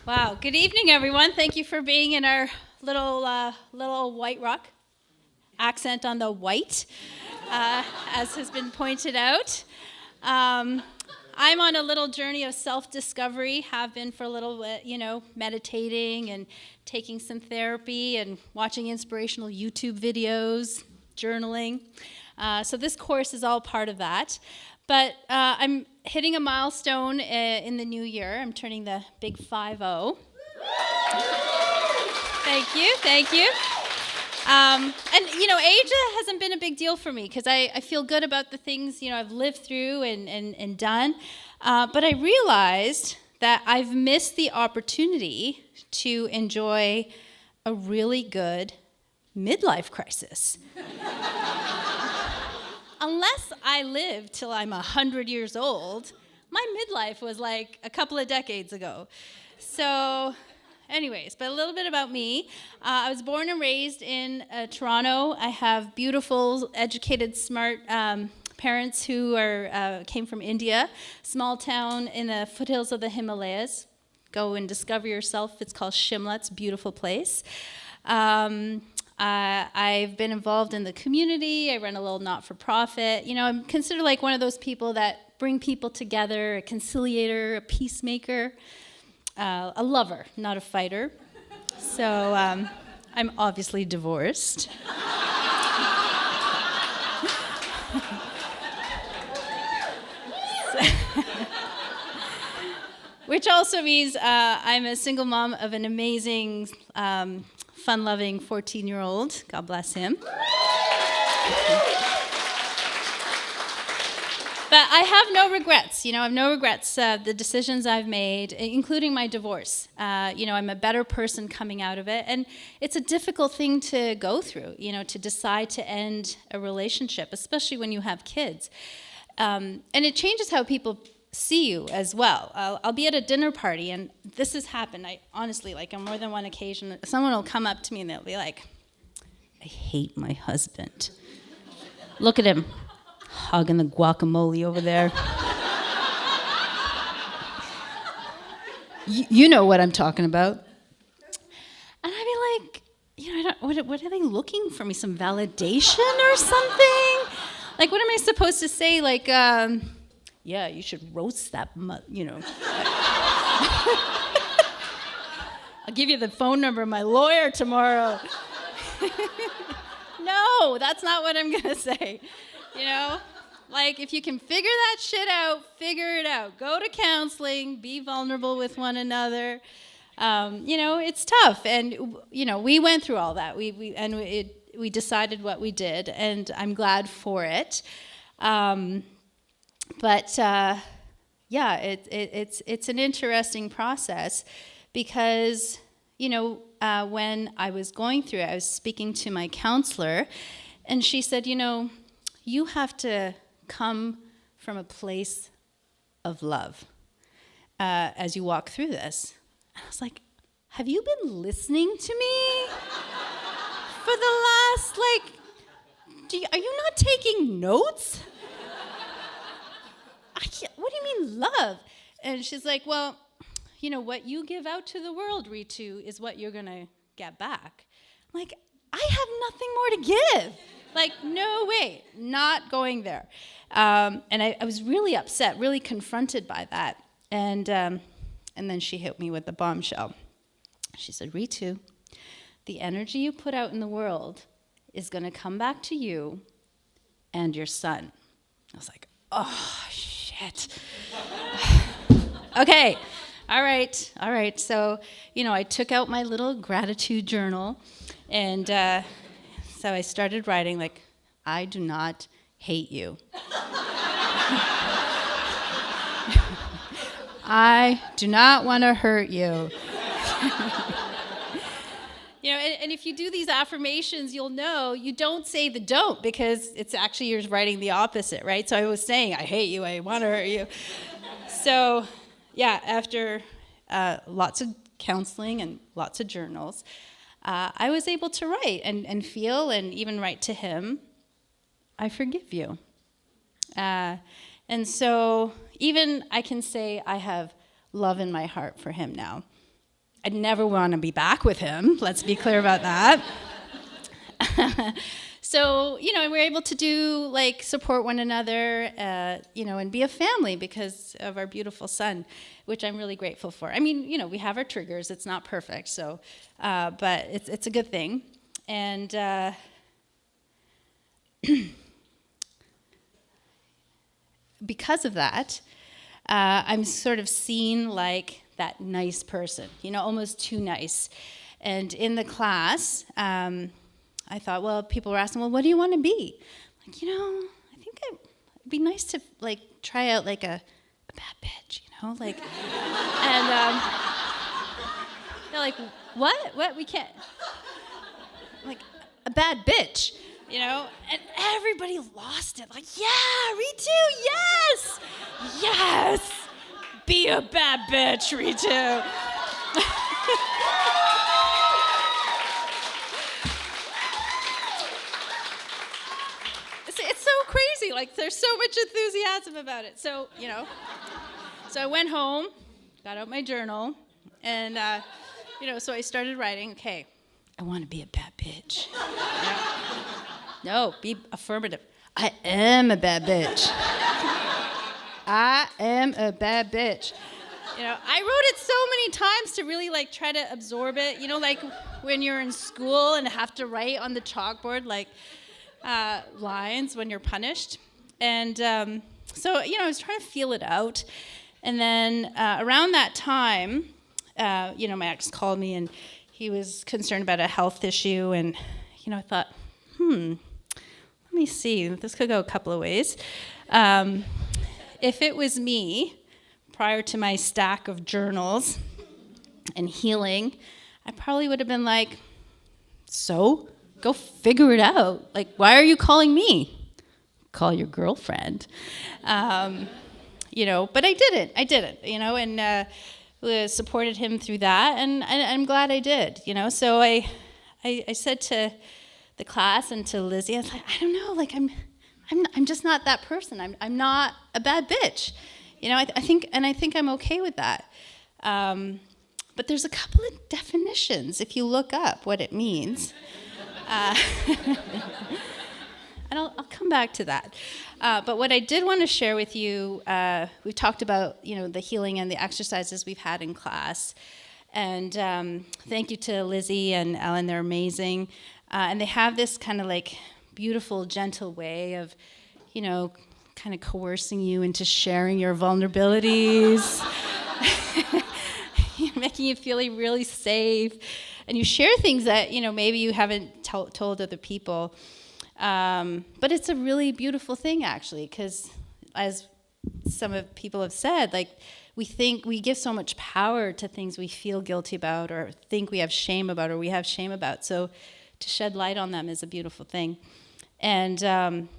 Wow. Good evening, everyone. Thank you for being in our little White Rock. Accent on the white, as has been pointed out. I'm on a little journey of self-discovery, have been for a little bit, meditating and taking some therapy and watching inspirational YouTube videos, journaling. So this course is all part of that. But I'm hitting a milestone in the new year. I'm turning the big 5-0. Thank you. And age hasn't been a big deal for me because I feel good about the things, I've lived through and done. But I realized that I've missed the opportunity to enjoy a really good midlife crisis. Unless I live till I'm 100 years old, my midlife was like a couple of decades ago. So anyways, but a little bit about me. I was born and raised in Toronto. I have beautiful, educated, smart parents who came from India, small town in the foothills of the Himalayas. Go and discover yourself. It's called Shimla. It's a beautiful place. I've been involved in the community. I run a little not-for-profit. I'm considered like one of those people that bring people together, a conciliator, a peacemaker. A lover, not a fighter. So I'm obviously divorced. Which also means I'm a single mom of an amazing, fun-loving 14-year-old. God bless him. But I have no regrets. I have no regrets. The decisions I've made, including my divorce. I'm a better person coming out of it. And it's a difficult thing to go through, to decide to end a relationship, especially when you have kids. And it changes how people see you as well. I'll be at a dinner party, and this has happened. I honestly, on more than one occasion, someone will come up to me and they'll be like, I hate my husband. Look at him. Hugging the guacamole over there. You know what I'm talking about. And I'd be like, what are they looking for me? Some validation or something? What am I supposed to say? Yeah, you should roast that, I'll give you the phone number of my lawyer tomorrow. No, that's not what I'm going to say. If you can figure that shit out, figure it out. Go to counseling, be vulnerable with one another. It's tough. And, we went through all that. We decided what we did, and I'm glad for it. It's an interesting process because, when I was going through it, I was speaking to my counselor, and she said, you have to come from a place of love as you walk through this. And I was like, have you been listening to me for the last, are you not taking notes? What do you mean love? And she's like, well, what you give out to the world, Ritu, is what you're going to get back. I'm like, I have nothing more to give. No way, not going there. And I was really upset, really confronted by that. And then she hit me with the bombshell. She said, Ritu, the energy you put out in the world is going to come back to you and your son. I was like, oh, shit. Okay, all right. So, I took out my little gratitude journal, and so I started writing, I do not hate you. I do not want to hurt you. And if you do these affirmations, you'll know you don't say the don't, because it's actually you're writing the opposite, right? So I was saying, I hate you, I want to hurt you. So, after lots of counseling and lots of journals, I was able to write and feel and even write to him, I forgive you. And so, even I can say I have love in my heart for him now. I'd never want to be back with him. Let's be clear about that. So, we're able to do, support one another, and be a family because of our beautiful son, which I'm really grateful for. I mean, we have our triggers. It's not perfect, so, but it's a good thing. And because of that, I'm sort of seen like that nice person, almost too nice. And in the class, I thought, well, people were asking, well, what do you want to be? Like, I think it'd be nice to try out a bad bitch, and they're like, what? We can't. Like, a bad bitch, and everybody lost it. Like, yeah, Ritu, yes, be a bad bitch, Ritu. It's so crazy. There's so much enthusiasm about it. So, so I went home, got out my journal, and, so I started writing, okay, I want to be a bad bitch. No, be affirmative. I am a bad bitch. I am a bad bitch. I wrote it so many times to really try to absorb it. When you're in school and have to write on the chalkboard, lines when you're punished. And so, I was trying to feel it out. And then around that time, my ex called me and he was concerned about a health issue. And, I thought, let me see. This could go a couple of ways. If it was me, prior to my stack of journals and healing, I probably would have been like, so? Go figure it out. Why are you calling me? Call your girlfriend. But I didn't, and supported him through that, and I'm glad I did, So I said to the class and to Lizzie, I was like, I don't know, I'm just not that person. I'm not a bad bitch. I think I'm okay with that. But there's a couple of definitions if you look up what it means. And I'll come back to that. But what I did want to share with you, we've talked about, the healing and the exercises we've had in class. And thank you to Lizzie and Ellen, they're amazing. And they have this kind of beautiful, gentle way of, kind of coercing you into sharing your vulnerabilities, making you feel really safe. And you share things that, maybe you haven't told other people. But it's a really beautiful thing, actually, because as some of people have said, we think we give so much power to things we feel guilty about or think we have shame about or we have shame about. So to shed light on them is a beautiful thing. And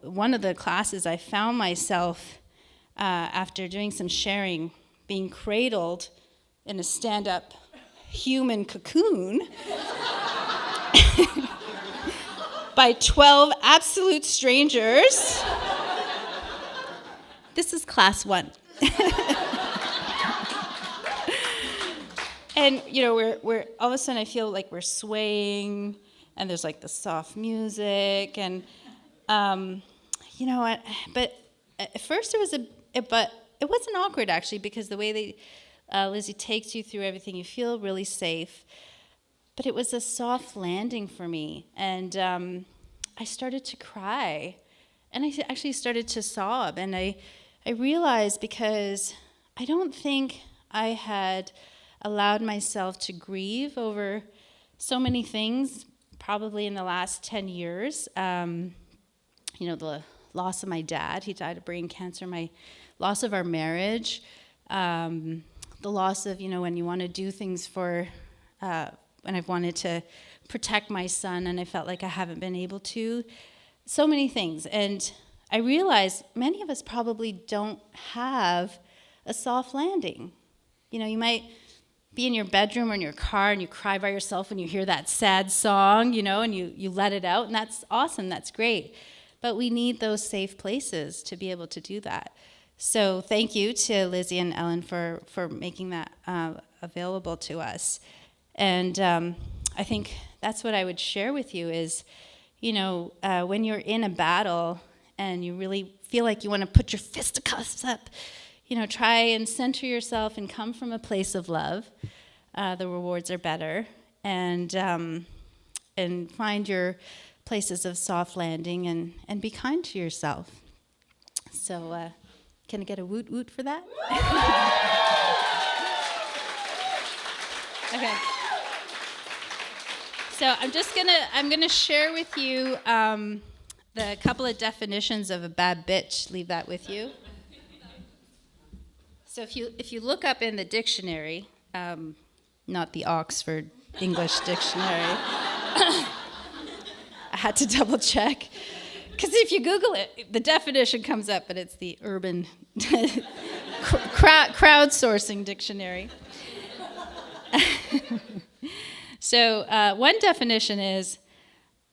one of the classes, I found myself, after doing some sharing, being cradled in a stand-up human cocoon by 12 absolute strangers. This is class 1. And we're all of a sudden I feel like we're swaying, and there's the soft music, and but at first but it wasn't awkward actually, because the way Lizzie takes you through everything, you feel really safe. But it was a soft landing for me, and I started to cry, and I actually started to sob, and I realized, because I don't think I had allowed myself to grieve over so many things, probably in the last 10 years. The loss of my dad, he died of brain cancer, my loss of our marriage, the loss of, when you want to do things for, when I've wanted to protect my son and I felt like I haven't been able to, so many things. And I realized many of us probably don't have a soft landing. You might be in your bedroom or in your car and you cry by yourself when you hear that sad song, and you let it out, and that's awesome, that's great. But we need those safe places to be able to do that. So thank you to Lizzie and Ellen for making that available to us. And I think that's what I would share with you is, when you're in a battle and you really feel like you want to put your fisticuffs up, try and center yourself and come from a place of love. The rewards are better. And find your places of soft landing and be kind to yourself. So can I get a woot woot for that? Okay. So I'm gonna share with you the couple of definitions of a bad bitch. Leave that with you. So if you look up in the dictionary, not the Oxford English Dictionary, I had to double check, because if you Google it, the definition comes up, but it's the Urban Crowdsourcing Dictionary. So one definition is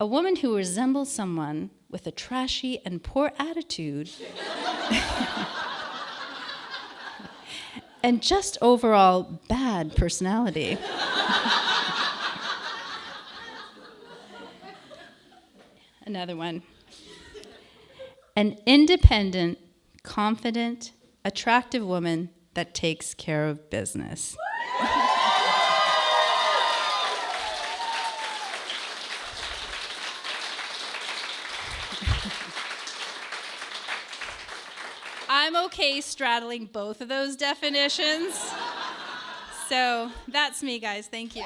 a woman who resembles someone with a trashy and poor attitude and just overall bad personality. Another one. An independent, confident, attractive woman that takes care of business. I'm okay straddling both of those definitions. So that's me, guys. Thank you.